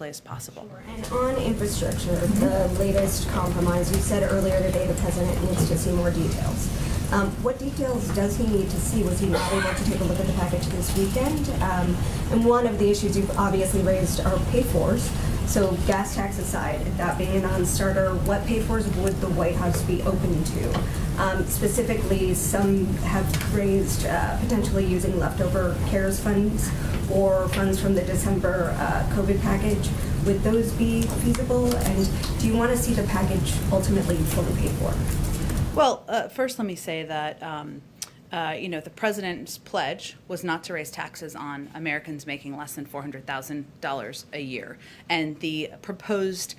as possible. And on infrastructure, the latest compromise, you said earlier today the president needs to see more details. What details does he need to see? Was he not able to take a look at the package this weekend? And one of the issues you've obviously raised are pay-fors. So gas tax aside, that being a non-starter, what pay-fors would the White House be open to? Specifically, some have raised potentially using leftover CARES funds or funds from the December COVID package. Would those be feasible? And do you want to see the package ultimately fully paid for? Well, first let me say that the president's pledge was not to raise taxes on Americans making less than $400,000 a year. And the proposed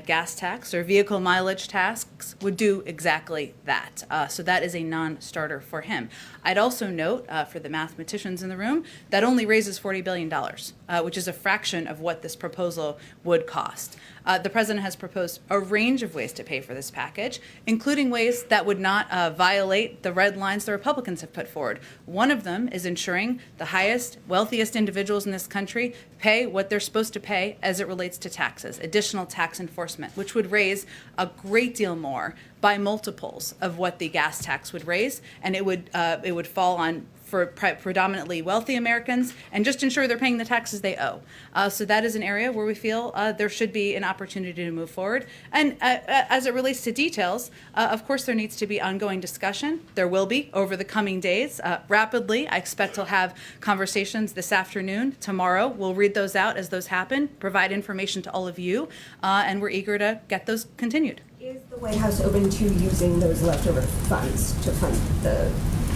gas tax or vehicle mileage tax would do exactly that. So that is a non-starter for him. I'd also note, for the mathematicians in the room, that only raises $40 billion, which is a fraction of what this proposal would cost. The president has proposed a range of ways to pay for this package, including ways that would not violate the red lines the Republicans have put forward. One of them is ensuring the highest, wealthiest individuals in this country pay what they're supposed to pay as it relates to taxes, additional tax enforcement, which would raise a great deal more by multiples of what the gas tax would raise, and it would fall on for predominantly wealthy Americans and just ensure they're paying the taxes they owe. So that is an area where we feel there should be an opportunity to move forward. And as it relates to details, of course there needs to be ongoing discussion. There will be over the coming days. Rapidly, I expect to have conversations this afternoon, tomorrow. We'll read those out as those happen, provide information to all of you, and we're eager to get those continued. Is the White House open to using those leftover funds to fund the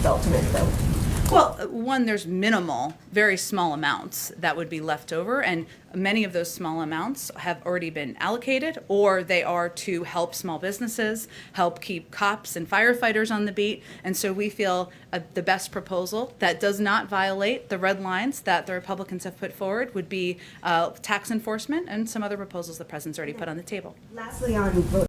ultimate bill? Well, one, there's minimal, very small amounts that would be left over, and many of those small amounts have already been allocated, or they are to help small businesses, help keep cops and firefighters on the beat. And so we feel the best proposal that does not violate the red lines that the Republicans have put forward would be tax enforcement and some other proposals the president's already put on the table. Lastly, on voter